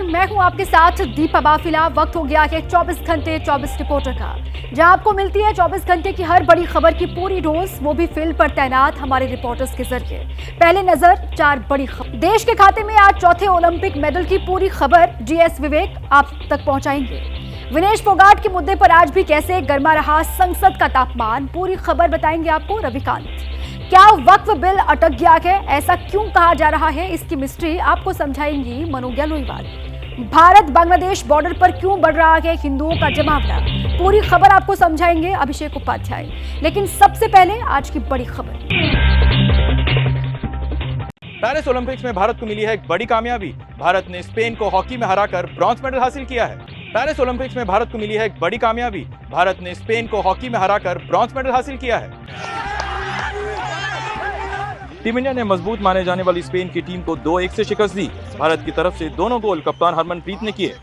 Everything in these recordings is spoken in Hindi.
मैं हूं आपके साथ दीपा बाफिला। वक्त हो गया है 24 घंटे 24 रिपोर्टर का, जहां आपको मिलती है 24 घंटे की हर बड़ी खबर की पूरी डोज, वो भी फील्ड पर तैनात हमारे रिपोर्टर्स के जरिए। पहले नजर 4 बड़ी खबर। देश के खाते में आज चौथे ओलंपिक मेडल की पूरी खबर जीएस विवेक आप तक पहुंचाएंगे। विनेश फोगाट के मुद्दे पर आज भी कैसे गर्मा रहा संसद का तापमान, पूरी खबर बताएंगे आपको रविकांत। क्या वक्फ बिल अटक गया है, ऐसा क्यों कहा जा रहा है, इसकी मिस्ट्री आपको समझाएंगी मनोज्ञा लोईवाल। भारत बांग्लादेश बॉर्डर पर क्यों बढ़ रहा है हिंदुओं का जमावड़ा, पूरी खबर आपको समझाएंगे अभिषेक उपाध्याय। लेकिन सबसे पहले आज की बड़ी खबर। पेरिस ओलंपिक्स में भारत को मिली है एक बड़ी कामयाबी। भारत ने स्पेन को हॉकी में हराकर ब्रॉन्ज मेडल हासिल किया है। पेरिस ओलंपिक्स में भारत को मिली है एक बड़ी कामयाबी। भारत ने स्पेन को हॉकी में हराकर ब्रॉन्ज मेडल हासिल किया है। टीम इंडिया ने मजबूत माने जाने वाली स्पेन की टीम को 2-1 से शिकस्त दी। भारत की तरफ से दोनों गोल कप्तान हरमनप्रीत ने किए।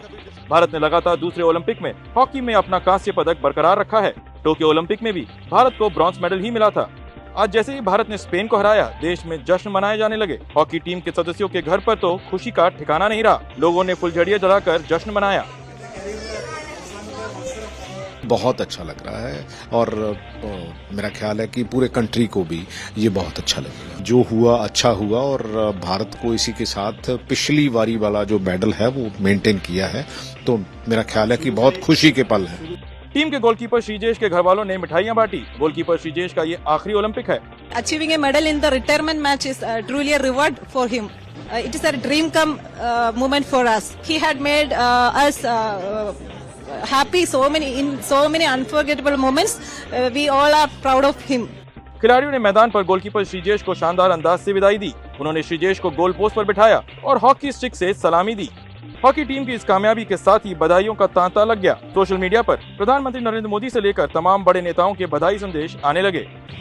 भारत ने लगातार दूसरे ओलंपिक में हॉकी में अपना कांस्य पदक बरकरार रखा है। टोक्यो ओलंपिक में भी भारत को ब्रॉन्ज मेडल ही मिला था। आज जैसे ही भारत ने स्पेन को हराया, देश में जश्न मनाए जाने लगे। हॉकी टीम के सदस्यों के घर पर तो खुशी का ठिकाना नहीं रहा। लोगों ने फुलझड़ियां जलाकर जश्न मनाया। बहुत अच्छा लग रहा है और मेरा ख्याल है कि पूरे कंट्री को भी ये बहुत अच्छा लगेगा। जो हुआ अच्छा हुआ और भारत को इसी के साथ पिछली बारी वाला जो मेडल है वो मेंटेन किया है, तो मेरा ख्याल है कि बहुत खुशी के पल है। टीम के गोलकीपर श्रीजेश के घर वालों ने मिठाइयां बांटी। गोलकीपर श्रीजेश का ये आखिरी ओलंपिक है। Achieving a medal in the retirement match is truly a reward for him. It is a dream come moment for us. He had made us happy in so many unforgettable moments. We all are proud of him. खिलाड़ियों ने मैदान पर गोलकीपर श्रीजेश को शानदार अंदाज से विदाई दी। उन्होंने श्रीजेश को गोल पोस्ट पर बिठाया और हॉकी स्टिक से सलामी दी। हॉकी टीम की इस कामयाबी के साथ ही बधाइयों का तांता लग गया। सोशल मीडिया पर प्रधानमंत्री नरेंद्र मोदी से लेकर तमाम बड़े नेताओं के बधाई संदेश आने लगे।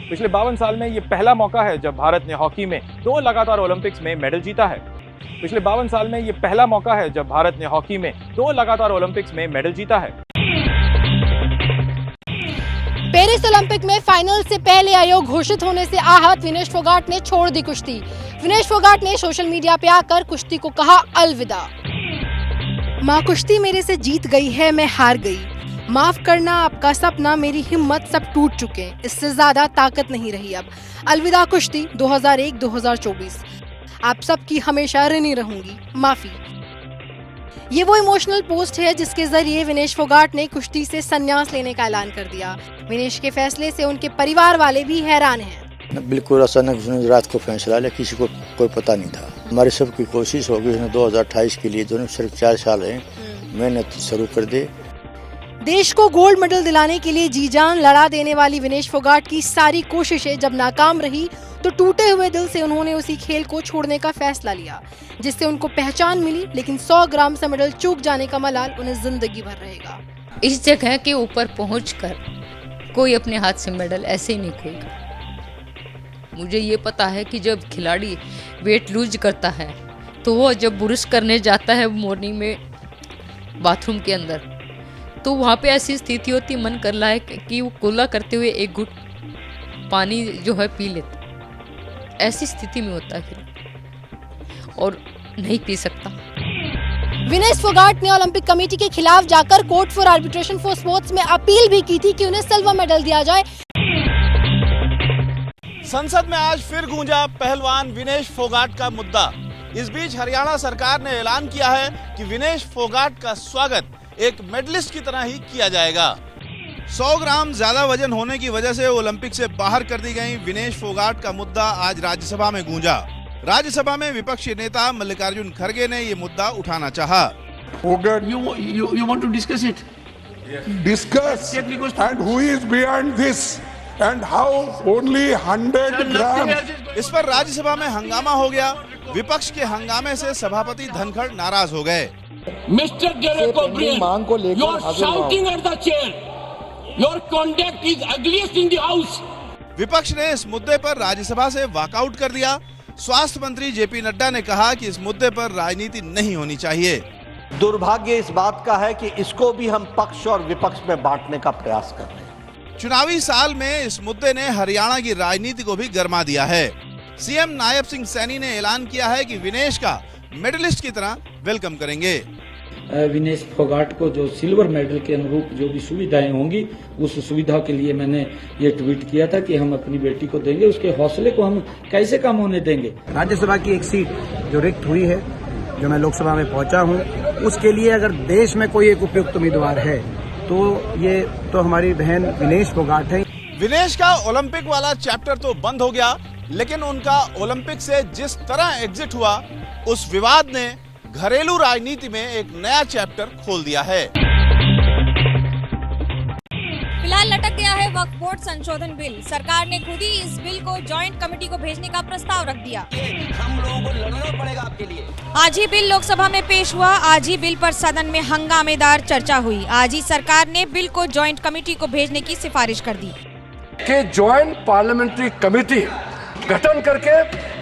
पिछले 52 साल में ये पहला मौका है जब भारत ने हॉकी में 2 लगातार ओलंपिक्स में मेडल जीता है। पिछले 52 साल में ये पहला मौका है जब भारत ने हॉकी में 2 लगातार ओलंपिक्स में मेडल जीता है। पेरिस ओलंपिक में फाइनल से पहले आयोग घोषित होने से आहत विनेश फोगाट ने छोड़ दी कुश्ती। विनेश फोगाट ने सोशल मीडिया पे आकर कुश्ती को कहा अलविदा। माँ कुश्ती मेरे से जीत गई है, मैं हार गई। माफ करना, आपका सपना, मेरी हिम्मत सब टूट चुके। इससे ज्यादा ताकत नहीं रही अब। अलविदा कुश्ती 2001-2024। आप सबकी हमेशा ऋणी रहूंगी, माफी। ये वो इमोशनल पोस्ट है जिसके जरिए विनेश फोगाट ने कुश्ती से संन्यास लेने का ऐलान कर दिया। विनेश के फैसले से उनके परिवार वाले भी हैरान हैं। बिल्कुल अचानक रात को फैसला लिया, किसी को कोई पता नहीं था। हमारी सबकी कोशिश होगी 2028 के लिए, दोनों सिर्फ 4 साल है, मेहनत शुरू कर दे। देश को गोल्ड मेडल दिलाने के लिए जी जान लड़ा देने वाली विनेश फोगाट की सारी कोशिशें जब नाकाम रही तो टूटे हुए दिल से उन्होंने उसी खेल को छोड़ने का फैसला लिया, जिससे उनको पहचान मिली। लेकिन 100 ग्राम से मेडल चूक जाने का मलाल उन्हें जिंदगी भर रहेगा। इस जगह के ऊपर पहुंचकर कोई अपने हाथ से मेडल ऐसे ही नहीं खोएगा। मुझे ये पता है कि जब खिलाड़ी वेट लूज करता है तो वो जब ब्रश करने जाता है मॉर्निंग में बाथरूम के अंदर, तो वहाँ पे ऐसी स्थिति होती, मन कर रहा है कि वो कुल्ला करते हुए एक घुट पानी जो है पी लेता। ऐसी स्थिति में होता है और नहीं पी सकता। विनेश फोगाट ने ओलंपिक कमेटी के खिलाफ जाकर court for arbitration for sports में अपील भी की थी कि उन्हें सिल्वर मेडल दिया जाए। संसद में आज फिर गूंजा पहलवान विनेश फोगाट का मुद्दा। इस बीच हरियाणा सरकार ने ऐलान किया है कि विनेश फोगाट का स्वागत एक मेडलिस्ट की तरह ही किया जाएगा। 100 ग्राम ज्यादा वजन होने की वजह से ओलंपिक से बाहर कर दी गई विनेश फोगाट का मुद्दा आज राज्यसभा में गूंजा। राज्यसभा में विपक्षी नेता मल्लिकार्जुन खड़गे ने ये मुद्दा उठाना चाहा। You want to discuss it? Discuss. And who is behind this? And how only 100 grams? इस पर राज्यसभा में हंगामा हो गया। विपक्ष के हंगामे से सभापति धनखड़ नाराज हो गए। Mr. Derek O'Brien, you are shouting at the chair. Your conduct is ugliest in the house. विपक्ष ने इस मुद्दे पर राज्यसभा से वॉकआउट कर दिया। स्वास्थ्य मंत्री जेपी नड्डा ने कहा कि इस मुद्दे पर राजनीति नहीं होनी चाहिए। दुर्भाग्य इस बात का है कि इसको भी हम पक्ष और विपक्ष में बांटने का प्रयास कर रहे हैं। चुनावी साल में इस मुद्दे ने हरियाणा की राजनीति को भी गरमा दिया है। सीएम नायब सिंह सैनी ने ऐलान किया है कि विनेश का मेडलिस्ट की तरह वेलकम करेंगे। विनेश फोगाट को जो सिल्वर मेडल के अनुरूप जो भी सुविधाएं होंगी उस सुविधा के लिए मैंने ये ट्वीट किया था कि हम अपनी बेटी को देंगे, उसके हौसले को हम कैसे कम होने देंगे। राज्यसभा की एक सीट जो रिक्त हुई है, जो मैं लोकसभा में पहुंचा हूं, उसके लिए अगर देश में कोई एक उपयुक्त उम्मीदवार है तो ये तो हमारी बहन विनेश फोगाट है। विनेश का ओलंपिक वाला चैप्टर तो बंद हो गया, लेकिन उनका ओलंपिक से जिस तरह एग्जिट हुआ, उस विवाद ने घरेलू राजनीति में एक नया चैप्टर खोल दिया है। फिलहाल लटक गया है वक्फ बोर्ड संशोधन बिल। सरकार ने खुद ही इस बिल को जॉइंट कमेटी को भेजने का प्रस्ताव रख दिया। हम लोगों को लड़ना पड़ेगा आपके लिए। आज ही बिल लोकसभा में पेश हुआ। आज ही बिल पर सदन में हंगामेदार चर्चा हुई। आज ही सरकार ने बिल को जॉइंट कमेटी को भेजने की सिफारिश कर दी कि ज्वाइंट पार्लियामेंट्री कमेटी गठन करके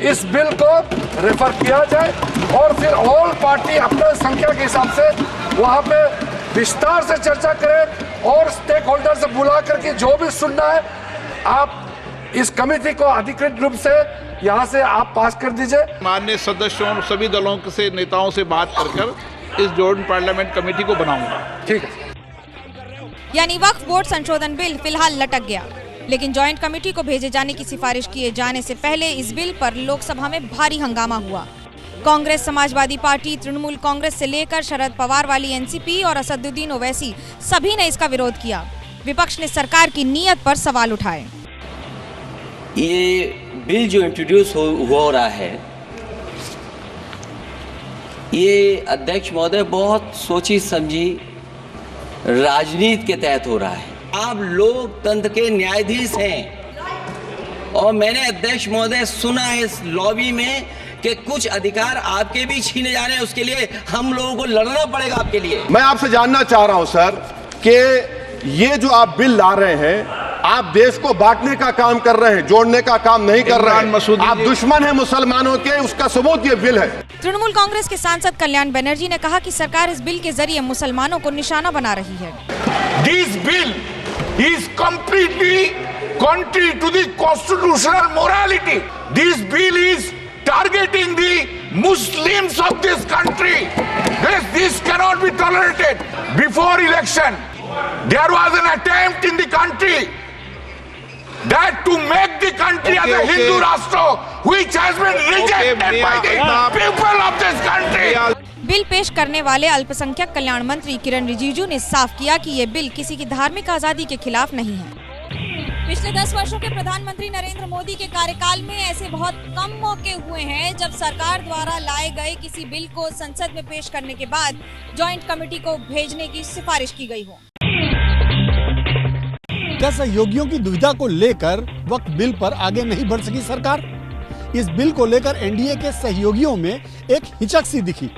इस बिल को रेफर किया जाए और फिर ऑल पार्टी अपने संख्या के हिसाब से वहां पे विस्तार से चर्चा करें और स्टेक होल्डर से बुला करके जो भी सुनना है आप इस कमेटी को अधिकृत रूप से यहां से आप पास कर दीजिए। माननीय सदस्यों और सभी दलों से नेताओं से बात कर इस जॉइंट पार्लियामेंट कमेटी को बनाऊंगा। ठीक है। यानी वक्फ बोर्ड संशोधन बिल फिलहाल लटक गया, लेकिन जॉइंट कमेटी को भेजे जाने की सिफारिश किए जाने से पहले इस बिल पर लोकसभा में भारी हंगामा हुआ। कांग्रेस, समाजवादी पार्टी, तृणमूल कांग्रेस से लेकर शरद पवार वाली एनसीपी और असदुद्दीन ओवैसी सभी ने इसका विरोध किया। विपक्ष ने सरकार की नीयत पर सवाल उठाए। ये बिल जो इंट्रोड्यूस हो रहा है, ये अध्यक्ष महोदय बहुत सोची समझी राजनीति के तहत हो रहा है। आप लोकतंत्र के न्यायाधीश हैं और मैंने अध्यक्ष महोदय सुना है इस लॉबी में कि कुछ अधिकार आपके भी छीने जा रहे हैं, उसके लिए हम लोगों को लड़ना पड़ेगा आपके लिए। मैं आपसे जानना चाह रहा हूं सर कि ये जो आप बिल ला रहे हैं, आप देश को बांटने का काम कर रहे हैं, जोड़ने का काम नहीं कर रहे हैं। आप दुश्मन हैं मुसलमानों के, उसका सबूत ये बिल है। तृणमूल कांग्रेस के सांसद कल्याण बनर्जी ने कहा कि सरकार इस बिल के जरिए मुसलमानों को निशाना बना रही है। This bill is completely contrary to the constitutional morality. This bill is targeting the Muslims of this country. This cannot be tolerated. Before election, there was an attempt in the country that to make the country as a Hindu Rashtra, which has been rejected by the people of this country. Bill पेश करने वाले अल्पसंख्यक कल्याण मंत्री किरण रिजिजू ने साफ किया कि ये बिल किसी की धार्मिक आजादी के खिलाफ नहीं है। पिछले 10 वर्षों के प्रधानमंत्री नरेंद्र मोदी के कार्यकाल में ऐसे बहुत कम मौके हुए हैं जब सरकार द्वारा लाए गए किसी बिल को संसद में पेश करने के बाद जॉइंट कमेटी को भेजने की सिफारिश की गई हो। क्या सहयोगियों की दुविधा को लेकर वक्फ बिल पर आगे नहीं बढ़ सकी सरकार? इस बिल को लेकर एनडीए के सहयोगियों में एक हिचक सी दिखी।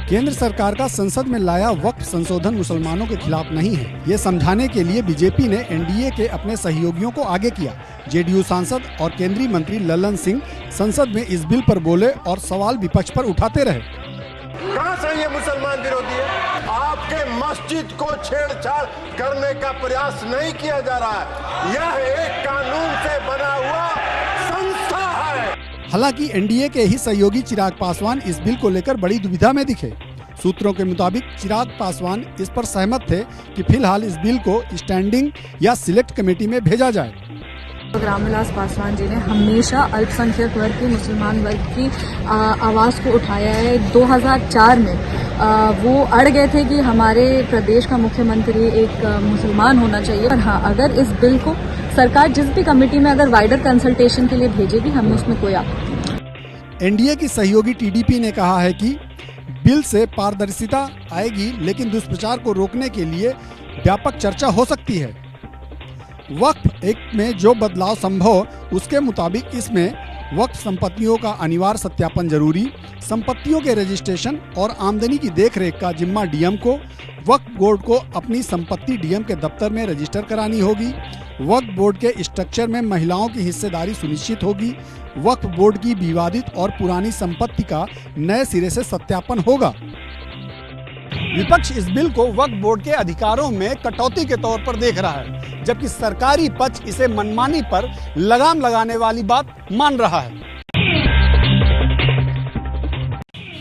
केंद्र सरकार का संसद में लाया वक्फ संशोधन मुसलमानों के खिलाफ नहीं है, ये समझाने के लिए बीजेपी ने एनडीए के अपने सहयोगियों को आगे किया। जेडीयू सांसद और केंद्रीय मंत्री ललन सिंह संसद में इस बिल पर बोले और सवाल विपक्ष पर उठाते रहे। कहां से ये मुसलमान विरोधी है? आपके मस्जिद को छेड़छाड़ करने का प्रयास नहीं किया जा रहा है। यह एक कानून से बना हुआ संस्था है। हालांकि एनडीए के ही सहयोगी चिराग पासवान इस बिल को लेकर बड़ी दुविधा में दिखे। सूत्रों के मुताबिक चिराग पासवान इस पर सहमत थे कि फिलहाल इस बिल को स्टैंडिंग या सिलेक्ट कमेटी में भेजा जाए। रामविलास पासवान जी ने हमेशा अल्पसंख्यक वर्ग की, मुसलमान वर्ग की आवाज़ को उठाया है। 2004 में वो अड़ गए थे कि हमारे प्रदेश का मुख्यमंत्री एक मुसलमान होना चाहिए। और हाँ, अगर इस बिल को सरकार जिस भी कमेटी में अगर वाइडर कंसल्टेशन के लिए भेजेगी, हमें उसमें कोई आपत्ति नहीं। एनडीए की सहयोगी टीडीपी ने कहा है कि बिल से पारदर्शिता आएगी, लेकिन दुष्प्रचार को रोकने के लिए व्यापक चर्चा हो सकती है। वक्फ एक्ट में जो बदलाव संभव, उसके मुताबिक इसमें वक्फ संपत्तियों का अनिवार्य सत्यापन जरूरी, संपत्तियों के रजिस्ट्रेशन और आमदनी की देखरेख का जिम्मा डीएम को, वक्फ बोर्ड को अपनी संपत्ति डीएम के दफ्तर में रजिस्टर करानी होगी, वक्फ बोर्ड के स्ट्रक्चर में महिलाओं की हिस्सेदारी सुनिश्चित होगी, वक्फ बोर्ड की विवादित और पुरानी संपत्ति का नए सिरे से सत्यापन होगा। विपक्ष इस बिल को वक्फ बोर्ड के अधिकारों में कटौती के तौर पर देख रहा है, जबकि सरकारी पक्ष इसे मनमानी पर लगाम लगाने वाली बात मान रहा है।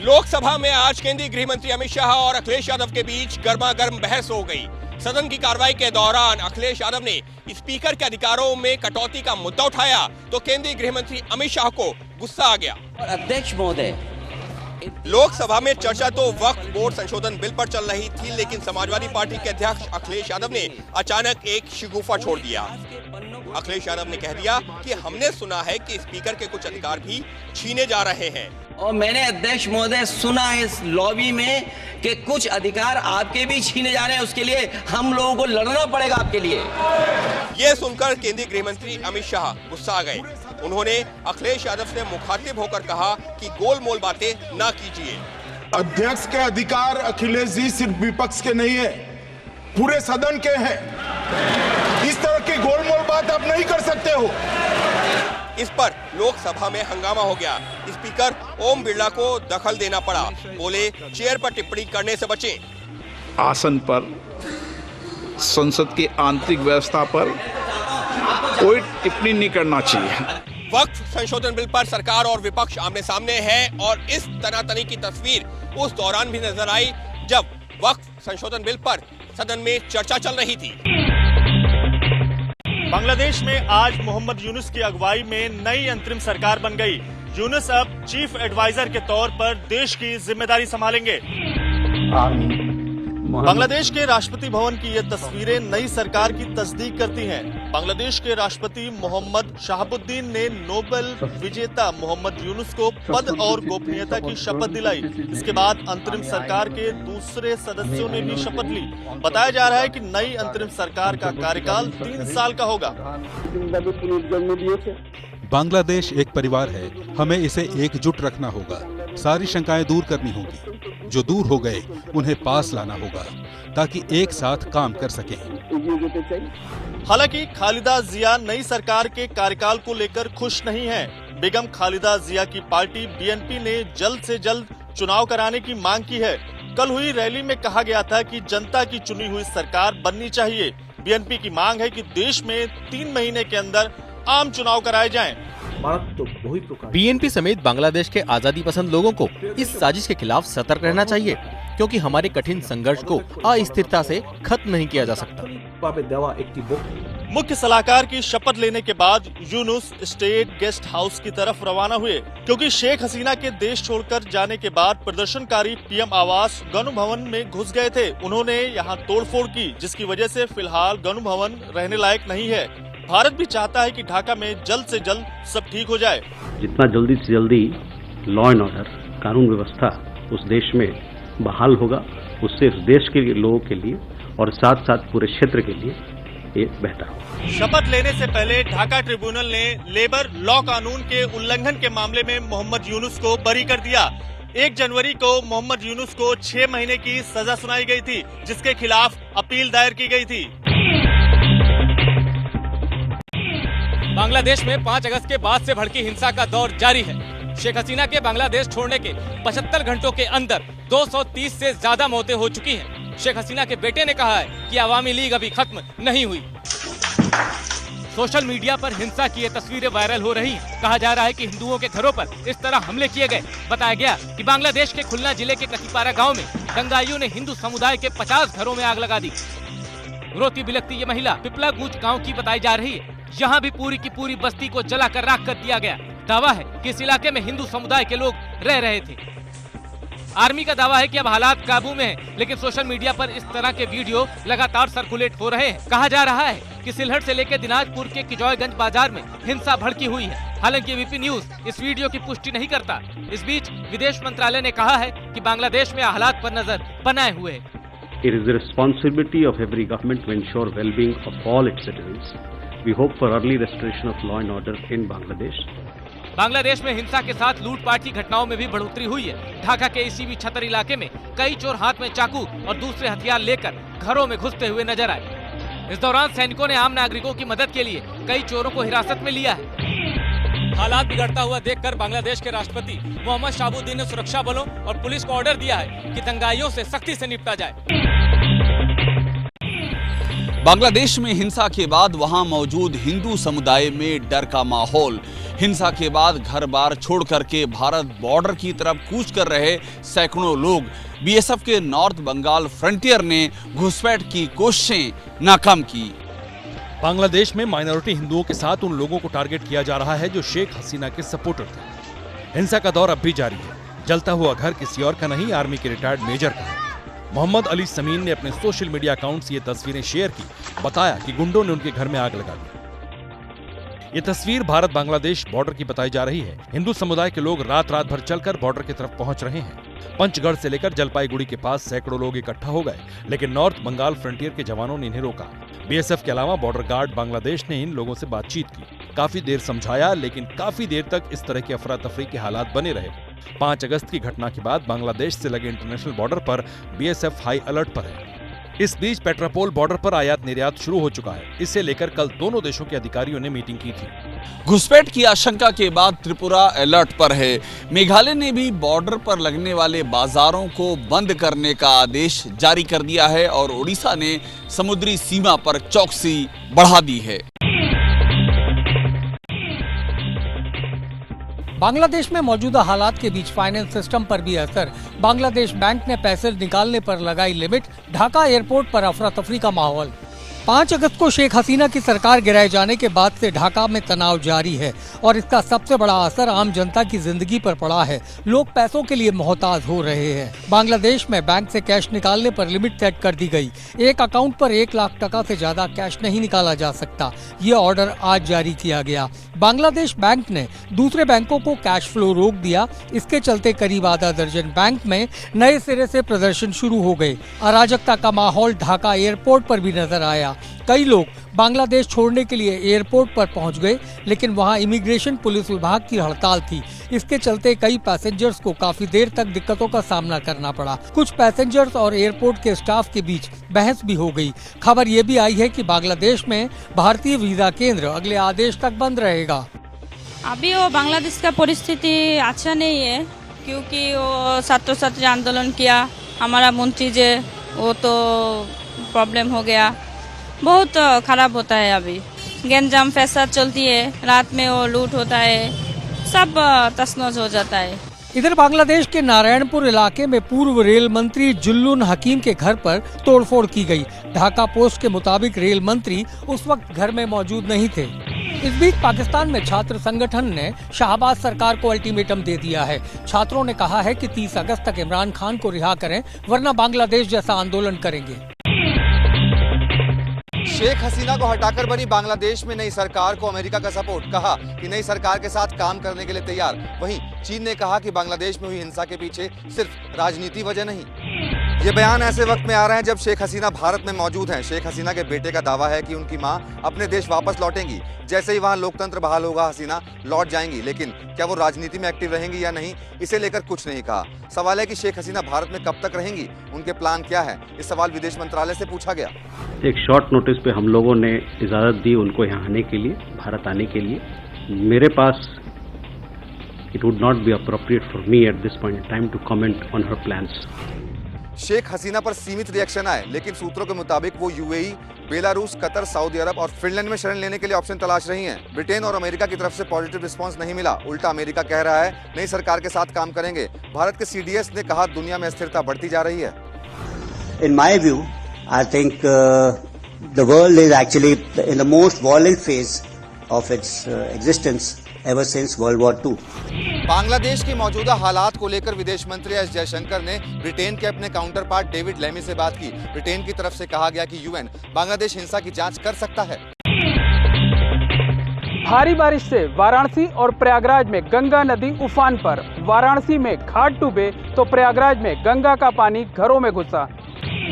लोकसभा में आज केंद्रीय गृह मंत्री अमित शाह और अखिलेश यादव के बीच गर्मागर्म बहस हो गई। सदन की कार्रवाई के दौरान अखिलेश यादव ने स्पीकर के अधिकारों में कटौती का मुद्दा उठाया तो केंद्रीय गृह मंत्री अमित शाह को गुस्सा आ गया। अध्यक्ष महोदय, लोकसभा में चर्चा तो वक्फ बोर्ड संशोधन बिल पर चल रही थी, लेकिन समाजवादी पार्टी के अध्यक्ष अखिलेश यादव ने अचानक एक शिगुफा छोड़ दिया। अखिलेश यादव ने कह दिया कि हमने सुना है कि स्पीकर के कुछ अधिकार भी छीने जा रहे हैं। और मैंने अध्यक्ष महोदय सुना है इस लॉबी में कि कुछ अधिकार आपके भी छीने जा रहे हैं, उसके लिए हम लोगों को लड़ना पड़ेगा आपके लिए। ये सुनकर केंद्रीय गृह मंत्री अमित शाह गुस्सा आ गए। उन्होंने अखिलेश यादव से मुखातिब होकर कहा कि गोलमोल बातें ना कीजिए। अध्यक्ष के अधिकार अखिलेश जी सिर्फ विपक्ष के नहीं है, पूरे सदन के हैं। इस तरह की गोलमोल बात आप नहीं कर सकते हो। इस पर लोकसभा में हंगामा हो गया। स्पीकर ओम बिरला को दखल देना पड़ा। बोले चेयर पर टिप्पणी करने से बचें। आसन पर, संसद की आंतरिक व्यवस्था पर कोई टिप्पणी नहीं करना चाहिए। वक्फ संशोधन बिल पर सरकार और विपक्ष आमने सामने है और इस तनातनी की तस्वीर उस दौरान भी नजर आई जब वक्फ संशोधन बिल पर सदन में चर्चा चल रही थी। बांग्लादेश में आज मोहम्मद यूनुस की अगुवाई में नई अंतरिम सरकार बन गई। यूनुस अब चीफ एडवाइजर के तौर पर देश की जिम्मेदारी संभालेंगे। बांग्लादेश के राष्ट्रपति भवन की ये तस्वीरें नई सरकार की तस्दीक करती हैं। बांग्लादेश के राष्ट्रपति मोहम्मद शहाबुद्दीन ने नोबेल विजेता मोहम्मद यूनुस को पद और गोपनीयता की शपथ दिलाई। इसके बाद अंतरिम सरकार के दूसरे सदस्यों ने भी शपथ ली। बताया जा रहा है कि नई अंतरिम सरकार का कार्यकाल 3 साल का होगा। बांग्लादेश एक परिवार है, हमें इसे एकजुट रखना होगा। सारी शंकाएं दूर करनी होगी, जो दूर हो गए उन्हें पास लाना होगा ताकि एक साथ काम कर सकें। हालांकि खालिदा जिया नई सरकार के कार्यकाल को लेकर खुश नहीं है। बेगम खालिदा जिया की पार्टी बीएनपी ने जल्द से जल्द चुनाव कराने की मांग की है। कल हुई रैली में कहा गया था कि जनता की चुनी हुई सरकार बननी चाहिए। बीएनपी की मांग है कि देश में 3 महीने के अंदर आम चुनाव कराए जाएं। बीएनपी समेत बांग्लादेश के आजादी पसंद लोगों को इस साजिश के खिलाफ सतर्क रहना चाहिए, क्योंकि हमारे कठिन संघर्ष को अस्थिरता से खत्म नहीं किया जा सकता। मुख्य सलाहकार की शपथ लेने के बाद यूनुस स्टेट गेस्ट हाउस की तरफ रवाना हुए, क्योंकि शेख हसीना के देश छोड़कर जाने के बाद प्रदर्शनकारी पीएम आवास गनु भवन में घुस गए थे। उन्होंने यहाँ तोड़फोड़ की, जिसकी वजह से फिलहाल गनु भवन रहने लायक नहीं है। भारत भी चाहता है कि ढाका में जल्द से जल्द सब ठीक हो जाए। जितना जल्दी से जल्दी लॉ एंड ऑर्डर, कानून व्यवस्था उस देश में बहाल होगा, उससे उस देश के लोगों के लिए और साथ साथ पूरे क्षेत्र के लिए ये बेहतर होगा। शपथ लेने से पहले ढाका ट्रिब्यूनल ने लेबर लॉ कानून के उल्लंघन के मामले में मोहम्मद यूनुस को बरी कर दिया। 1 जनवरी को मोहम्मद यूनुस को 6 महीने की सजा सुनाई गई थी, जिसके खिलाफ अपील दायर की गई थी। बांग्लादेश में 5 अगस्त के बाद से भड़की हिंसा का दौर जारी है। शेख हसीना के बांग्लादेश छोड़ने के 75 घंटों के अंदर 230 से ज्यादा मौतें हो चुकी हैं। शेख हसीना के बेटे ने कहा है कि अवामी लीग अभी खत्म नहीं हुई। सोशल मीडिया पर हिंसा की ये तस्वीरें वायरल हो रही हैं। कहा जा रहा है कि हिंदुओं के घरों पर इस तरह हमले किए गए। बताया गया कि बांग्लादेश के खुलना जिले के कतिपारा गाँव में दंगाइयों ने हिंदू समुदाय के 50 घरों में आग लगा दी। रोती बिलखती ये महिला पिपला गूंज गाँव की बताई जा रही है। यहाँ भी पूरी की पूरी बस्ती को जलाकर राख कर दिया गया। दावा है कि इस इलाके में हिंदू समुदाय के लोग रह रहे थे। आर्मी का दावा है कि अब हालात काबू में हैं, लेकिन सोशल मीडिया पर इस तरह के वीडियो लगातार सर्कुलेट हो रहे हैं। कहा जा रहा है कि सिलहट से लेकर दिनाजपुर के किजॉयगंज बाजार में हिंसा भड़की हुई है। हालांकि वीपी न्यूज इस वीडियो की पुष्टि नहीं करता। इस बीच विदेश मंत्रालय ने कहा है कि बांग्लादेश में हालात पर नजर बनाए हुए है। It is the responsibility of every government to ensure well-being of all its citizens. We hope for early restoration of law and order in Bangladesh. Bangladesh में हिंसा के साथ लूटपाट की घटनाओं में भी बढ़ोतरी हुई है। ढाका के इसी भी छतर इलाके में कई चोर हाथ में चाकू और दूसरे हथियार लेकर घरों में घुसते हुए नजर आए। इस दौरान सैनिकों ने आम नागरिकों की मदद के लिए कई चोरों को हिरासत में लिया है। हालात बिगड़ता हुआ देखकर बांग्लादेश के राष्ट्रपति मोहम्मद शहाबुद्दीन ने सुरक्षा बलों और पुलिस को ऑर्डर दिया है कि दंगाइयों से सख्ती से निपटा जाए। बांग्लादेश में हिंसा के बाद वहां मौजूद हिंदू समुदाय में डर का माहौल। हिंसा के बाद घर बार छोड़ करके भारत बॉर्डर की तरफ कूच कर रहे सैकड़ों लोग बीएसएफ के नॉर्थ बंगाल फ्रंटियर ने घुसपैठ की कोशिशें नाकाम की। बांग्लादेश में माइनॉरिटी हिंदुओं के साथ उन लोगों को टारगेट किया जा रहा है जो शेख हसीना के सपोर्टर थे। हिंसा का दौर अब भी जारी है। जलता हुआ घर किसी और का नहीं, आर्मी के रिटायर्ड मेजर का है। मोहम्मद अली समीन ने अपने सोशल मीडिया अकाउंट से ये तस्वीरें शेयर की। बताया कि गुंडों ने उनके घर में आग लगा दी। ये तस्वीर भारत बांग्लादेश बॉर्डर की बताई जा रही है। हिंदू समुदाय के लोग रात भर चलकर बॉर्डर की तरफ पहुंच रहे हैं। पंचगढ़ से लेकर जलपाईगुड़ी के पास सैकड़ों लोग इकट्ठा हो गए, लेकिन नॉर्थ बंगाल फ्रंटियर के जवानों ने इन्हें रोका। बीएसएफ के अलावा बॉर्डर गार्ड बांग्लादेश ने इन लोगों से बातचीत की। काफी देर समझाया, लेकिन काफी देर तक इस तरह की अफरा तफरी के हालात बने रहे। 5 अगस्त की घटना के बाद बांग्लादेश से लगे इंटरनेशनल बॉर्डर पर बीएसएफ हाई अलर्ट पर है। इस बीच पेट्रापोल बॉर्डर पर आयात निर्यात शुरू हो चुका है। इसे लेकर कल दोनों देशों के अधिकारियों ने मीटिंग की थी। घुसपैठ की आशंका के बाद त्रिपुरा अलर्ट पर है। मेघालय ने भी बॉर्डर पर लगने वाले बाजारों को बंद करने का आदेश जारी कर दिया है और ओडिशा ने समुद्री सीमा पर चौकसी बढ़ा दी है। बांग्लादेश में मौजूदा हालात के बीच फाइनेंस सिस्टम पर भी असर। बांग्लादेश बैंक ने पैसे निकालने पर लगाई लिमिट। ढाका एयरपोर्ट पर अफरा तफरी का माहौल। 5 अगस्त को शेख हसीना की सरकार गिराए जाने के बाद से ढाका में तनाव जारी है और इसका सबसे बड़ा असर आम जनता की जिंदगी पर पड़ा है। लोग पैसों के लिए मोहताज हो रहे हैं। बांग्लादेश में बैंक से कैश निकालने पर लिमिट सेट कर दी गई। एक अकाउंट पर 1 लाख टका से ज्यादा कैश नहीं निकाला जा सकता। ये ऑर्डर आज जारी किया गया। बांग्लादेश बैंक ने दूसरे बैंकों को कैश फ्लो रोक दिया। इसके चलते करीब आधा दर्जन बैंक में नए सिरे से प्रदर्शन शुरू हो गए। अराजकता का माहौल ढाका एयरपोर्ट पर भी नजर आया। कई लोग बांग्लादेश छोड़ने के लिए एयरपोर्ट पर पहुंच गए, लेकिन वहां इमिग्रेशन पुलिस विभाग की हड़ताल थी। इसके चलते कई पैसेंजर्स को काफी देर तक दिक्कतों का सामना करना पड़ा। कुछ पैसेंजर्स और एयरपोर्ट के स्टाफ के बीच बहस भी हो गई। खबर ये भी आई है कि बांग्लादेश में भारतीय वीजा केंद्र अगले आदेश तक बंद रहेगा। अभी वो बांग्लादेश का परिस्थिति अच्छा नहीं है, क्योंकि वो छात्र छात्री आंदोलन किया। हमारा मंत्री जे वो तो प्रॉब्लम हो गया, बहुत खराब होता है। अभी गंजाम फैसाद चलती है, रात में वो लूट होता है, सब तसनस हो जाता है। इधर बांग्लादेश के नारायणपुर इलाके में पूर्व रेल मंत्री जुल्लुन हकीम के घर पर तोड़फोड़ की गई। ढाका पोस्ट के मुताबिक रेल मंत्री उस वक्त घर में मौजूद नहीं थे। इस बीच पाकिस्तान में छात्र संगठन ने शाहबाज सरकार को अल्टीमेटम दे दिया है। छात्रों ने कहा है कि 30 अगस्त तक इमरान खान को रिहा करें, वरना बांग्लादेश जैसा आंदोलन करेंगे। शेख हसीना को हटाकर बनी बांग्लादेश में नई सरकार को अमेरिका का सपोर्ट। कहा कि नई सरकार के साथ काम करने के लिए तैयार। वहीं चीन ने कहा कि बांग्लादेश में हुई हिंसा के पीछे सिर्फ राजनीति वजह नहीं। ये बयान ऐसे वक्त में आ रहे हैं जब शेख हसीना भारत में मौजूद हैं। शेख हसीना के बेटे का दावा है कि उनकी मां अपने देश वापस लौटेंगी। जैसे ही वहां लोकतंत्र बहाल होगा, हसीना लौट जाएंगी। लेकिन क्या वो राजनीति में एक्टिव रहेंगी या नहीं, इसे लेकर कुछ नहीं कहा। सवाल है कि शेख हसीना भारत में कब तक रहेंगी, उनके प्लान क्या है। इस सवाल विदेश मंत्रालय से पूछा गया। एक शॉर्ट नोटिस पे हम लोगों ने इजाज़त दी उनको यहाँ आने के लिए, भारत आने के लिए। मेरे पास it would not be appropriate for me at this point in time to comment on her plans. Sheikh Hasina पर सीमित रिएक्शन आए, लेकिन सूत्रों के मुताबिक वो यूएई, बेलारूस, कतर, सऊदी अरब और फिनलैंड में शरण लेने के लिए ऑप्शन तलाश रही हैं। ब्रिटेन और अमेरिका की तरफ से पॉजिटिव रिस्पांस नहीं मिला। उल्टा अमेरिका कह रहा है नई सरकार के साथ काम करेंगे। भारत के सीडीएस ने कहा दुनिया में अस्थिरता बढ़ती जा रही है। In my view, I think the world is actually in the most violent phase of its existence ever since World War II. Bangladesh के मौजूदा हालात को लेकर विदेश मंत्री एस जयशंकर ने ब्रिटेन के अपने काउंटर पार्ट डेविड लेमी से बात की। ब्रिटेन की तरफ से कहा गया कि यूएन बांग्लादेश हिंसा की जांच कर सकता है। भारी बारिश से वाराणसी और प्रयागराज में गंगा नदी उफान पर। वाराणसी में घाट डूबे तो प्रयागराज में गंगा का पानी घरों में घुसा।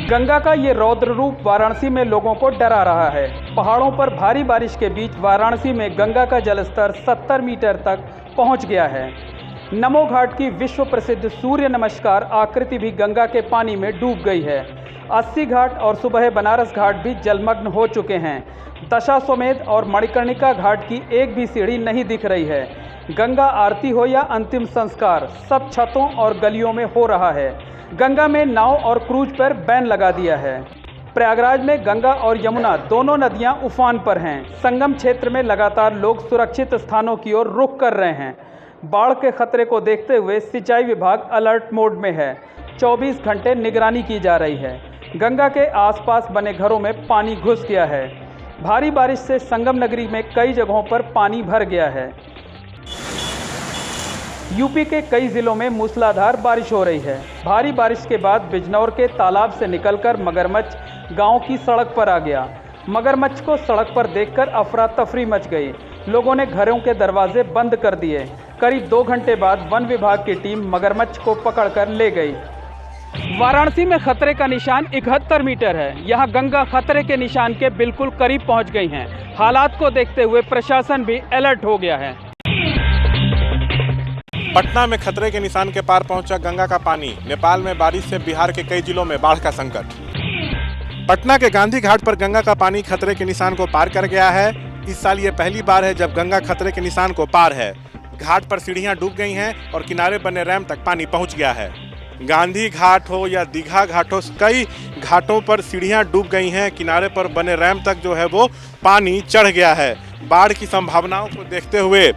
गंगा का ये रौद्र रूप वाराणसी में लोगों को डरा रहा है। पहाड़ों पर भारी बारिश के बीच वाराणसी में गंगा का जलस्तर 70 मीटर तक पहुंच गया है। नमो घाट की विश्व प्रसिद्ध सूर्य नमस्कार आकृति भी गंगा के पानी में डूब गई है। 80 घाट और सुबह बनारस घाट भी जलमग्न हो चुके हैं। दशाश्वमेध और मणिकर्णिका घाट की एक भी सीढ़ी नहीं दिख रही है। गंगा आरती हो या अंतिम संस्कार, सब छतों और गलियों में हो रहा है। गंगा में नाव और क्रूज पर बैन लगा दिया है। प्रयागराज में गंगा और यमुना दोनों नदियां उफान पर हैं। संगम क्षेत्र में लगातार लोग सुरक्षित स्थानों की ओर रुख कर रहे हैं। बाढ़ के खतरे को देखते हुए सिंचाई विभाग अलर्ट मोड में है। 24 घंटे निगरानी की जा रही है। गंगा के आसपास बने घरों में पानी घुस गया है। भारी बारिश से संगम नगरी में कई जगहों पर पानी भर गया है। यूपी के कई जिलों में मूसलाधार बारिश हो रही है। भारी बारिश के बाद बिजनौर के तालाब से निकलकर मगरमच्छ गांव की सड़क पर आ गया। मगरमच्छ को सड़क पर देखकर अफरा तफरी मच गई। लोगों ने घरों के दरवाजे बंद कर दिए। करीब 2 घंटे बाद वन विभाग की टीम मगरमच्छ को पकड़कर ले गई। वाराणसी में खतरे का निशान 71 मीटर है। यहाँ गंगा खतरे के निशान के बिल्कुल करीब पहुँच गई हैं। हालात को देखते हुए प्रशासन भी अलर्ट हो गया है। पटना में खतरे के निशान के पार पहुंचा गंगा का पानी। नेपाल में बारिश से बिहार के कई जिलों में बाढ़ का संकट। पटना के गांधी घाट पर गंगा का पानी खतरे के निशान को पार कर गया है। इस साल ये पहली बार है जब गंगा खतरे के निशान को पार है। घाट पर सीढ़ियां डूब गई हैं और किनारे बने रैंप तक पानी पहुंच गया है। गांधी घाट हो या दीघा घाट हो, कई घाटों पर सीढ़ियां डूब गई हैं। किनारे पर बने रैंप तक जो है वो पानी चढ़ गया है। बाढ़ की संभावनाओं को देखते हुए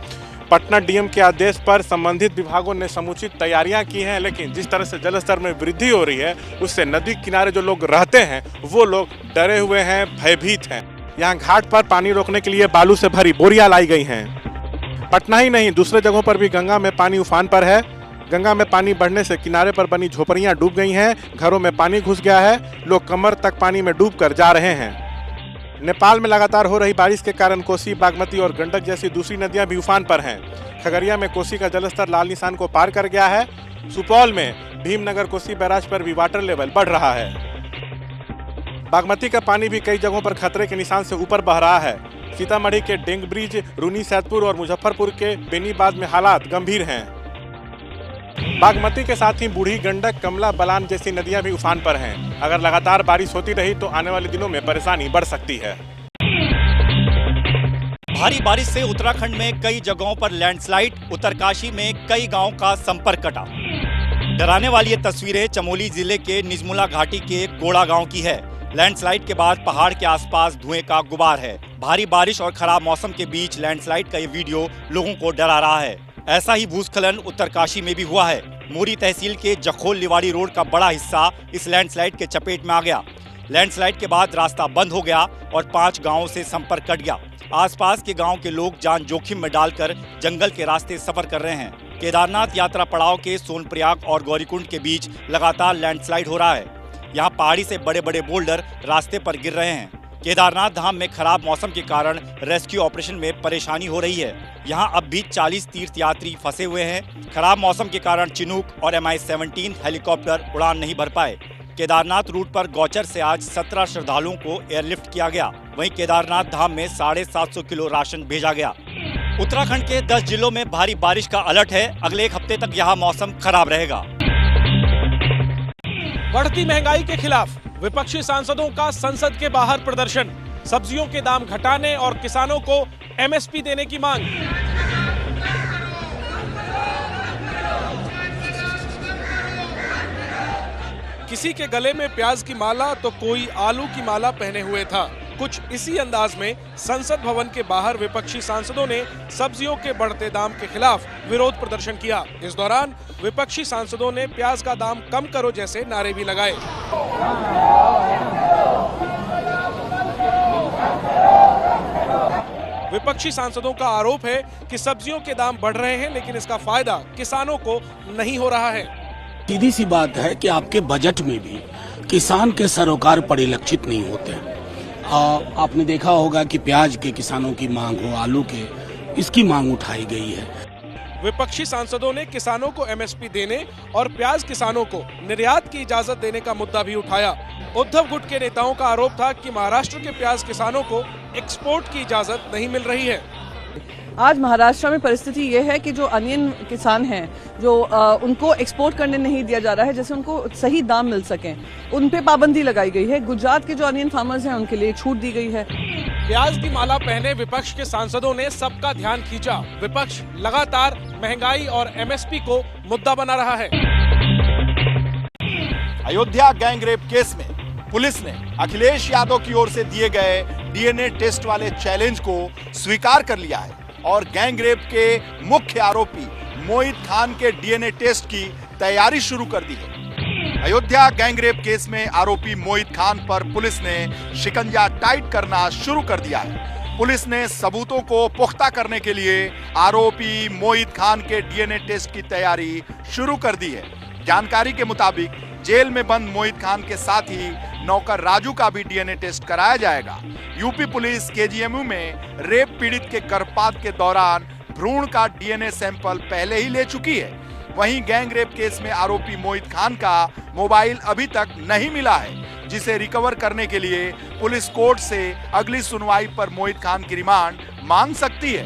पटना डीएम के आदेश पर संबंधित विभागों ने समुचित तैयारियां की हैं, लेकिन जिस तरह से जलस्तर में वृद्धि हो रही है उससे नदी किनारे जो लोग रहते हैं वो लोग डरे हुए हैं, भयभीत हैं। यहाँ घाट पर पानी रोकने के लिए बालू से भरी बोरियां लाई गई हैं। पटना ही नहीं, दूसरे जगहों पर भी गंगा में पानी उफान पर है। गंगा में पानी बढ़ने से किनारे पर बनी झोपड़ियां डूब गई हैं, घरों में पानी घुस गया है, लोग कमर तक पानी में डूबकर जा रहे हैं। नेपाल में लगातार हो रही बारिश के कारण कोसी, बागमती और गंडक जैसी दूसरी नदियां भी उफान पर हैं। खगड़िया में कोसी का जलस्तर लाल निशान को पार कर गया है। सुपौल में भीमनगर कोसी बैराज पर भी वाटर लेवल बढ़ रहा है। बागमती का पानी भी कई जगहों पर खतरे के निशान से ऊपर बह रहा है। सीतामढ़ी के डेंग ब्रिज, रूनी सैदपुर और मुजफ्फरपुर के बेनीबाद में हालात गंभीर हैं। बागमती के साथ ही बूढ़ी गंडक, कमला बलान जैसी नदियां भी उफान पर हैं। अगर लगातार बारिश होती रही तो आने वाले दिनों में परेशानी बढ़ सकती है। भारी बारिश से उत्तराखंड में कई जगहों पर लैंडस्लाइड, उत्तरकाशी में कई गांवों का संपर्क कटा। डराने वाली ये तस्वीरें चमोली जिले के निजमुला घाटी के गोड़ा गांव की है। लैंडस्लाइड के बाद पहाड़ के आसपास धुएं का गुबार है। भारी बारिश और खराब मौसम के बीच लैंडस्लाइड का ये वीडियो लोगों को डरा रहा है। ऐसा ही भूस्खलन उत्तरकाशी में भी हुआ है। मोरी तहसील के जखोल लिवाड़ी रोड का बड़ा हिस्सा इस लैंडस्लाइड के चपेट में आ गया। लैंडस्लाइड के बाद रास्ता बंद हो गया और 5 गांवों से संपर्क कट गया। आसपास के गांव के लोग जान जोखिम में डालकर जंगल के रास्ते सफर कर रहे हैं। केदारनाथ यात्रा पड़ाव के सोनप्रयाग और गौरीकुंड के बीच लगातार लैंडस्लाइड हो रहा है। यहाँ पहाड़ी से बड़े बड़े बोल्डर रास्ते पर गिर रहे हैं। केदारनाथ धाम में खराब मौसम के कारण रेस्क्यू ऑपरेशन में परेशानी हो रही है। यहाँ अब भी 40 तीर्थयात्री फंसे हुए हैं। खराब मौसम के कारण चिनूक और MI-17 हेलीकॉप्टर उड़ान नहीं भर पाए। केदारनाथ रूट पर गौचर से आज 17 श्रद्धालुओं को एयरलिफ्ट किया गया। वहीं केदारनाथ धाम में 750 किलो राशन भेजा गया। उत्तराखंड के 10 जिलों में भारी बारिश का अलर्ट है। अगले 1 हफ्ते तक यहाँ मौसम खराब रहेगा। बढ़ती महंगाई के खिलाफ विपक्षी सांसदों का संसद के बाहर प्रदर्शन। सब्जियों के दाम घटाने और किसानों को MSP देने की मांग। किसी के गले में प्याज की माला तो कोई आलू की माला पहने हुए था। कुछ इसी अंदाज में संसद भवन के बाहर विपक्षी सांसदों ने सब्जियों के बढ़ते दाम के खिलाफ विरोध प्रदर्शन किया। इस दौरान विपक्षी सांसदों ने प्याज का दाम कम करो जैसे नारे भी लगाए। विपक्षी सांसदों का आरोप है कि सब्जियों के दाम बढ़ रहे हैं, लेकिन इसका फायदा किसानों को नहीं हो रहा है। सीधी सी बात है कि आपके बजट में भी किसान के सरोकार परिलक्षित नहीं होते। आपने देखा होगा कि प्याज के किसानों की मांग हो, आलू के, इसकी मांग उठाई गई है। विपक्षी सांसदों ने किसानों को MSP देने और प्याज किसानों को निर्यात की इजाजत देने का मुद्दा भी उठाया। उद्धव गुट के नेताओं का आरोप था कि महाराष्ट्र के प्याज किसानों को एक्सपोर्ट की इजाजत नहीं मिल रही है। आज महाराष्ट्र में परिस्थिति ये है कि जो अनियन किसान हैं, जो उनको एक्सपोर्ट करने नहीं दिया जा रहा है, जैसे उनको सही दाम मिल सके, उन पे पाबंदी लगाई गई है। गुजरात के जो अनियन फार्मर्स हैं उनके लिए छूट दी गई है। प्याज की माला पहने विपक्ष के सांसदों ने सबका ध्यान खींचा। विपक्ष लगातार महंगाई और MSP को मुद्दा बना रहा है। अयोध्या गैंग रेप केस में पुलिस ने अखिलेश यादव की ओर से दिए गए डीएनए टेस्ट वाले चैलेंज को स्वीकार कर लिया है और गैंगरेप के मुख्य आरोपी मोहित खान के डीएनए टेस्ट की तैयारी शुरू कर दी है। अयोध्या गैंगरेप केस में आरोपी मोहित खान पर पुलिस ने शिकंजा टाइट करना शुरू कर दिया है। पुलिस ने सबूतों को पुख्ता करने के लिए आरोपी मोहित खान के डीएनए टेस्ट की तैयारी शुरू कर दी है। जानकारी के मुताबिक जेल में बंद मोहित खान के साथ ही नौकर राजू का भी डीएनए टेस्ट कराया जाएगा। यूपी पुलिस केजीएमयू में रेप पीड़ित के गर्भपात के दौरान भ्रूण का डीएनए सैंपल पहले ही ले चुकी है। वहीं गैंगरेप केस में आरोपी मोहित खान का मोबाइल अभी तक नहीं मिला है, जिसे रिकवर करने के लिए पुलिस कोर्ट से अगली सुनवाई पर मोहित खान की रिमांड मांग सकती है।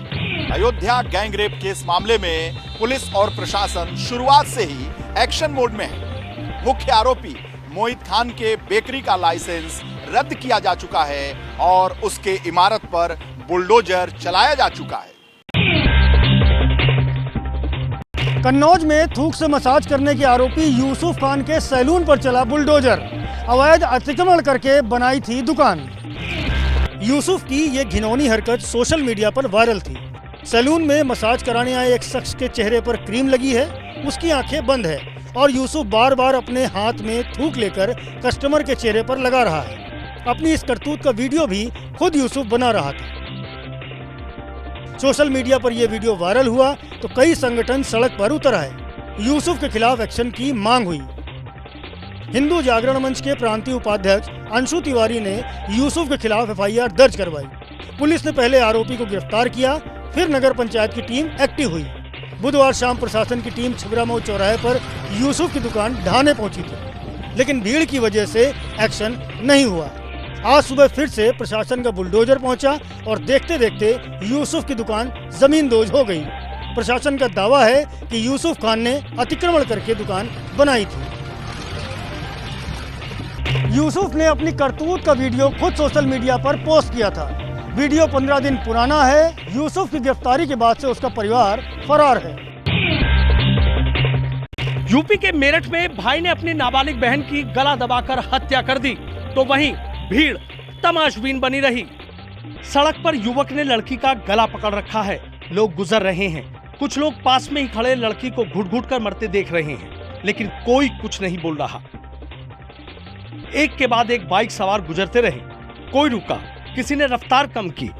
अयोध्या गैंगरेप केस मामले में पुलिस और प्रशासन शुरुआत से ही एक्शन मोड में है। मुख्य आरोपी मोहित खान के बेकरी का लाइसेंस रद्द किया जा चुका है और उसके इमारत पर बुलडोजर चलाया जा चुका है। कन्नौज में थूक से मसाज करने के आरोपी यूसुफ खान के सैलून पर चला बुलडोजर, अवैध अतिक्रमण करके बनाई थी दुकान। यूसुफ की ये घिनौनी हरकत सोशल मीडिया पर वायरल थी। सैलून में मसाज कराने आए एक शख्स के चेहरे पर क्रीम लगी है, उसकी आंखें बंद है और यूसुफ बार बार अपने हाथ में थूक लेकर कस्टमर के चेहरे पर लगा रहा है। अपनी इस करतूत का वीडियो भी खुद यूसुफ बना रहा था। सोशल मीडिया पर यह वीडियो वायरल हुआ तो कई संगठन सड़क पर उतर आए। यूसुफ के खिलाफ एक्शन की मांग हुई। हिंदू जागरण मंच के प्रांतीय उपाध्यक्ष अंशु तिवारी ने यूसुफ के खिलाफ एफआईआर दर्ज करवाई। पुलिस ने पहले आरोपी को गिरफ्तार किया, फिर नगर पंचायत की टीम एक्टिव हुई। बुधवार शाम प्रशासन की टीम छिबरा मोड़ चौराहे पर यूसुफ की दुकान ढाने पहुंची थी, लेकिन भीड़ की वजह से एक्शन नहीं हुआ। आज सुबह फिर से प्रशासन का बुलडोजर पहुंचा और देखते देखते यूसुफ की दुकान जमींदोज हो गई। प्रशासन का दावा है कि यूसुफ खान ने अतिक्रमण करके दुकान बनाई थी। यूसुफ ने अपनी करतूत का वीडियो खुद सोशल मीडिया पर पोस्ट किया था। वीडियो 15 दिन पुराना है। यूसुफ की गिरफ्तारी के बाद से उसका परिवार फरार है। यूपी के मेरठ में भाई ने अपनी नाबालिग बहन की गला दबाकर हत्या कर दी, तो वहीं भीड़ तमाशबीन बनी रही। सड़क पर युवक ने लड़की का गला पकड़ रखा है। लोग गुजर रहे हैं। कुछ लोग पास में ही खड़े लड़की को घुट-घुट कर मरते देख रहे हैं, लेकिन कोई कुछ नहीं बोल रहा। एक के बाद एक बाइक सवार गुजरते रहे। कोई रुका, किसी ने रफ्तार कम की,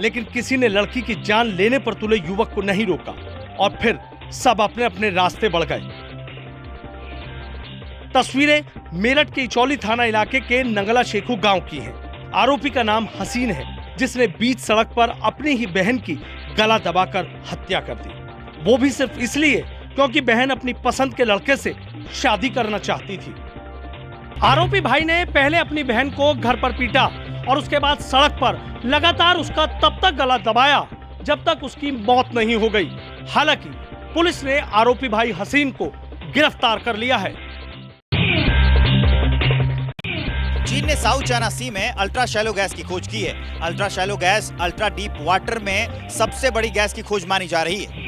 लेकिन किसी ने लड़की की जान लेने पर तुले युवक को नहीं रोका और फिर सब अपने अपने रास्ते बढ़ गए। तस्वीरें मेरठ के इचौली थाना इलाके के नंगला शेखू गांव की हैं। आरोपी का नाम हसीन है, जिसने बीच सड़क पर अपनी ही बहन की गला दबाकर हत्या कर दी। वो भी सिर्फ इसलिए क्योंकि बहन अपनी पसंद के लड़के से शादी करना चाहती थी। आरोपी भाई ने पहले अपनी बहन को घर पर पीटा और उसके बाद सड़क पर लगातार उसका तब तक गला दबाया जब तक उसकी मौत नहीं हो गई। हालांकि पुलिस ने आरोपी भाई हसीन को गिरफ्तार कर लिया है। चीन ने साउथ चाइना सी में अल्ट्रा शैलो गैस की खोज की है। Ultra shallow gas ultra deep water में सबसे बड़ी गैस की खोज मानी जा रही है।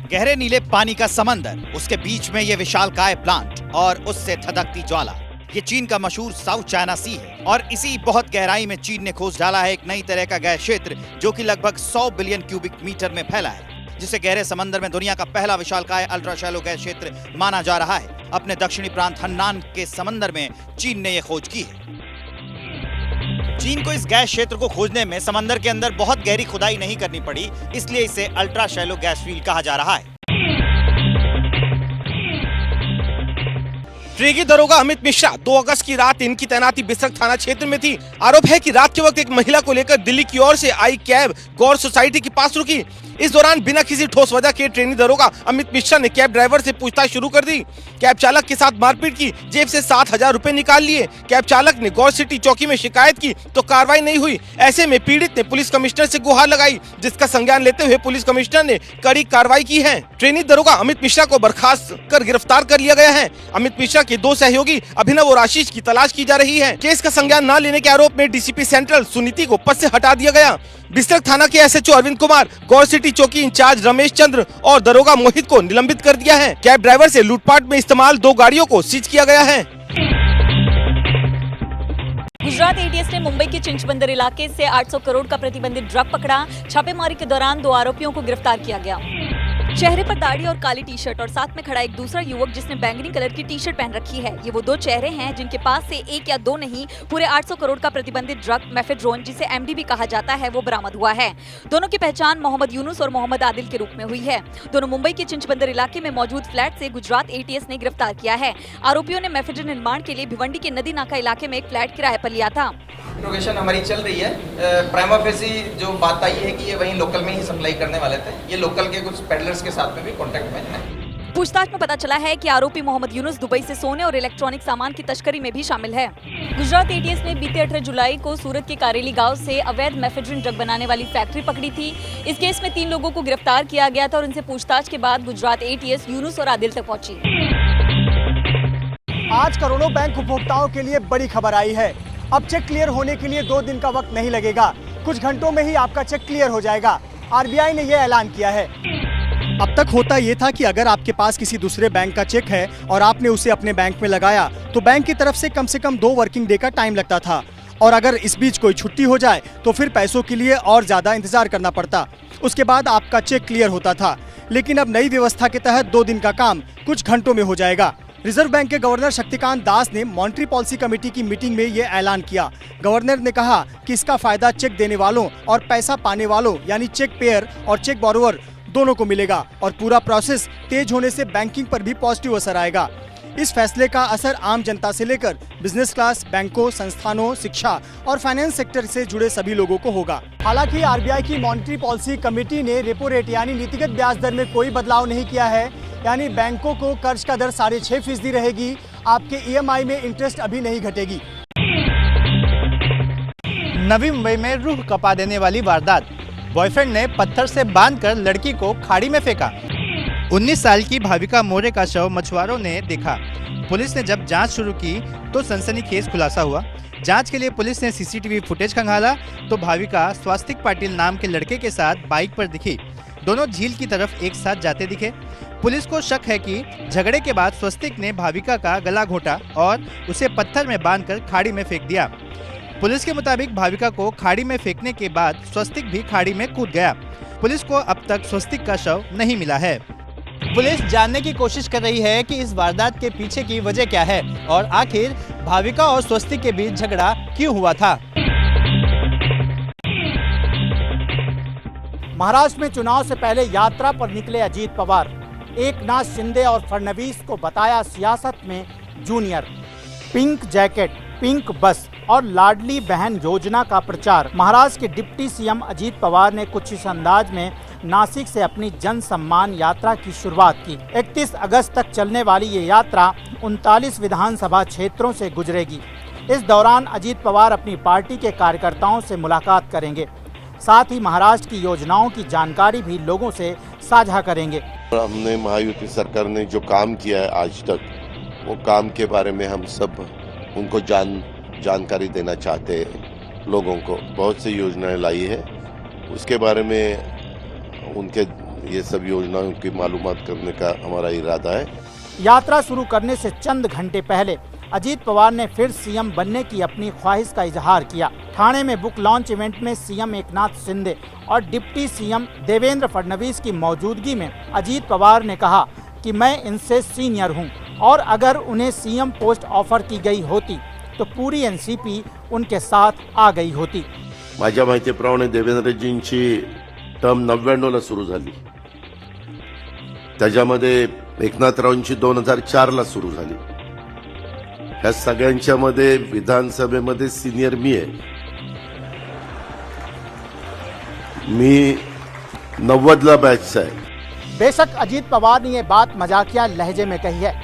गहरे नीले पानी का समंदर, उसके बीच में ये विशालकाय प्लांट और उससे धधकती ज्वाला, ये चीन का मशहूर साउथ चाइना सी है। और इसी बहुत गहराई में चीन ने खोज डाला है एक नई तरह का गैस क्षेत्र, जो कि लगभग 100 बिलियन क्यूबिक मीटर में फैला है, जिसे गहरे समंदर में दुनिया का पहला विशालकाय अल्ट्रा शैलो गैस क्षेत्र माना जा रहा है। अपने दक्षिणी प्रांत हन्नान के समंदर में चीन ने यह खोज की है। चीन को इस गैस क्षेत्र को खोजने में समंदर के अंदर बहुत गहरी खुदाई नहीं करनी पड़ी, इसलिए इसे अल्ट्रा शैलो गैस फील्ड कहा जा रहा है। ट्रेगी दरोगा अमित मिश्रा 2 अगस्त की रात इनकी तैनाती बिसरख थाना क्षेत्र में थी। आरोप है कि रात के वक्त एक महिला को लेकर दिल्ली की ओर से आई कैब गौर सोसाइटी के पास रुकी। इस दौरान बिना किसी ठोस वजह के ट्रेनी दरोगा अमित मिश्रा ने कैब ड्राइवर से पूछताछ शुरू कर दी। कैब चालक के साथ मारपीट की, जेब से 7,000 रुपए निकाल लिए। कैब चालक ने गौर सिटी चौकी में शिकायत की तो कार्रवाई नहीं हुई। ऐसे में पीड़ित ने पुलिस कमिश्नर से गुहार लगाई, जिसका संज्ञान लेते हुए पुलिस कमिश्नर ने कड़ी कार्रवाई की है। ट्रेनी दरोगा अमित मिश्रा को बर्खास्त कर गिरफ्तार कर लिया गया है। अमित मिश्रा के 2 सहयोगी अभिनव और आशीष की तलाश की जा रही है। केस का संज्ञान न लेने के आरोप में डीसीपी सेंट्रल सुनीति को पद से हटा दिया गया। बिसरख थाना के एसएचओ अरविंद कुमार, गौर सिटी चौकी इंचार्ज रमेश चंद्र और दरोगा मोहित को निलंबित कर दिया है। कैब ड्राइवर से लूटपाट में इस्तेमाल 2 गाड़ियों को सीज किया गया है। गुजरात एटीएस ने मुंबई के चिंचबंदर इलाके से 800 करोड़ का प्रतिबंधित ड्रग पकड़ा। छापेमारी के दौरान 2 आरोपियों को गिरफ्तार किया गया। चेहरे पर दाढ़ी और काली टी शर्ट और साथ में खड़ा एक दूसरा युवक जिसने बैंगनी कलर की टी शर्ट पहन रखी है। ये वो 2 चेहरे हैं जिनके पास से 1 या 2 नहीं पूरे 800 करोड़ का प्रतिबंधित ड्रग मेफेड्रोन, जिसे एमडी भी कहा जाता है, वो बरामद हुआ है। दोनों की पहचान मोहम्मद यूनुस और मोहम्मद आदिल के रूप में हुई है। दोनों मुंबई के चिंचबंदर इलाके में मौजूद फ्लैट से गुजरात एटीएस ने गिरफ्तार किया है। आरोपियों ने मेफेड्रोन निर्माण के लिए भिवंडी के नदी नाका इलाके में एक फ्लैट किराए पर लिया था। इंट्रोगेशन हमारी चल रही है। प्राइमा फेसी जो बात आई है कि ये वहीं लोकल में ही सप्लाई करने वाले थे। ये लोकल के कुछ पेडलर्स के साथ में भी कॉन्टेक्ट में है। पूछताछ में पता चला है कि आरोपी मोहम्मद यूनुस दुबई से सोने और इलेक्ट्रॉनिक सामान की तस्करी में भी शामिल है। गुजरात एटीएस ने बीते 18 जुलाई को सूरत के कारेली गांव से अवैध मेफेड्रोन ड्रग बनाने वाली फैक्ट्री पकड़ी थी। इस केस में 3 लोगों को गिरफ्तार किया गया था और उनसे पूछताछ के बाद गुजरात एटीएस यूनुस और आदिल तक पहुंची। आज करोड़ों बैंक उपभोक्ताओं के लिए बड़ी खबर आई है। अब चेक क्लियर होने के लिए 2 दिन का वक्त नहीं लगेगा, कुछ घंटों में ही आपका चेक क्लियर हो जाएगा। आरबीआई ने यह ऐलान किया है। अब तक होता ये था कि अगर आपके पास किसी दूसरे बैंक का चेक है और आपने उसे अपने बैंक में लगाया तो बैंक की तरफ से कम 2 वर्किंग डे का टाइम लगता था, और अगर इस बीच कोई छुट्टी हो जाए तो फिर पैसों के लिए और ज्यादा इंतजार करना पड़ता। उसके बाद आपका चेक क्लियर होता था। लेकिन अब नई व्यवस्था के तहत 2 दिन का काम कुछ घंटों में हो जाएगा। रिजर्व बैंक के गवर्नर शक्तिकांत दास ने मॉनेटरी पॉलिसी कमेटी की मीटिंग में ये ऐलान किया। गवर्नर ने कहा कि इसका फायदा चेक देने वालों और पैसा पाने वालों यानी चेक पेयर और चेक बोरोवर दोनों को मिलेगा, और पूरा प्रोसेस तेज होने से बैंकिंग पर भी पॉजिटिव असर आएगा। इस फैसले का असर आम जनता से लेकर बिजनेस क्लास, बैंकों, संस्थानों, शिक्षा और फाइनेंस सेक्टर से जुड़े सभी लोगों को होगा। हालांकि आरबीआई की मॉनेटरी पॉलिसी कमेटी ने रेपो रेट यानी नीतिगत ब्याज दर में कोई बदलाव नहीं किया है, यानी बैंकों को कर्ज का दर 6.5% रहेगी। आपके ईएमआई में इंटरेस्ट अभी नहीं घटेगी। नवी मुंबई में रूह कपा देने वाली वारदात। बॉयफ्रेंड ने पत्थर से बांधकर लड़की को खाड़ी में फेंका। 19 साल की भाविका मोरे का शव मछुआरों ने देखा। पुलिस ने जब जांच शुरू की तो सनसनीखेज खुलासा हुआ। जांच के लिए पुलिस ने सीसीटीवी फुटेज खंगाला तो भाविका स्वास्तिक पाटिल नाम के लड़के के साथ बाइक पर दिखी। दोनों झील की तरफ एक साथ जाते दिखे। पुलिस को शक है कि झगड़े के बाद स्वस्तिक ने भाविका का गला घोटा और उसे पत्थर में बांधकर खाड़ी में फेंक दिया। पुलिस के मुताबिक भाविका को खाड़ी में फेंकने के बाद स्वस्तिक भी खाड़ी में कूद गया। पुलिस को अब तक स्वस्तिक का शव नहीं मिला है। पुलिस जानने की कोशिश कर रही है कि इस वारदात के पीछे की वजह क्या है और आखिर भाविका और स्वस्तिक के बीच झगड़ा क्यों हुआ था। महाराष्ट्र में चुनाव से पहले यात्रा पर निकले अजीत पवार। एकनाथ शिंदे और फडणवीस को बताया सियासत में जूनियर। पिंक जैकेट, पिंक बस और लाडली बहन योजना का प्रचार। महाराष्ट्र के डिप्टी सीएम अजीत पवार ने कुछ इस अंदाज में नासिक से अपनी जन सम्मान यात्रा की शुरुआत की। 31 अगस्त तक चलने वाली ये यात्रा 39 विधानसभा क्षेत्रों से गुजरेगी। इस दौरान अजीत पवार अपनी पार्टी के कार्यकर्ताओं से मुलाकात करेंगे। साथ ही महाराष्ट्र की योजनाओं की जानकारी भी लोगों से साझा करेंगे। हमने महायुति सरकार ने जो काम किया है आज तक, वो काम के बारे में हम सब उनको जानकारी देना चाहते हैं। लोगों को बहुत सी योजनाएं लाई है, उसके बारे में उनके ये सब योजनाओं की मालूमात करने का हमारा इरादा है। यात्रा शुरू करने से चंद घंटे पहले अजीत पवार ने फिर सीएम बनने की अपनी ख्वाहिश का इजहार किया। ठाणे में बुक लॉन्च इवेंट में सीएम एकनाथ शिंदे और डिप्टी सीएम देवेंद्र फडणवीस की मौजूदगी में अजीत पवार ने कहा कि मैं इनसे सीनियर हूं और अगर उन्हें सीएम पोस्ट ऑफर की गई होती तो पूरी एनसीपी उनके साथ आ गई होती। माझ्या माहितीप्रमाणे देवेंद्रजींची टर्म 99ला सुरू झाली, त्याच्यामध्ये एकनाथरावांची 2004ला सुरू झाली। ह्या सगळ्यांच्या मध्ये विधानसभेमध्ये सीनियर मी आहे। मी 90ला बैचचा आहे। बेशक अजीत पवार ने ये बात मजाकिया लहजे में कही है,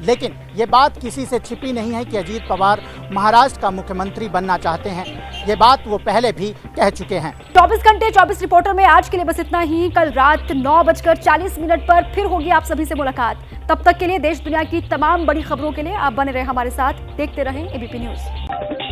लेकिन ये बात किसी से छिपी नहीं है कि अजीत पवार महाराष्ट्र का मुख्यमंत्री बनना चाहते हैं। ये बात वो पहले भी कह चुके हैं। 24 घंटे 24 रिपोर्टर में आज के लिए बस इतना ही। कल रात 9:40 पर फिर होगी आप सभी से मुलाकात। तब तक के लिए देश दुनिया की तमाम बड़ी खबरों के लिए आप बने रहे हमारे साथ। देखते रहें एबीपी न्यूज।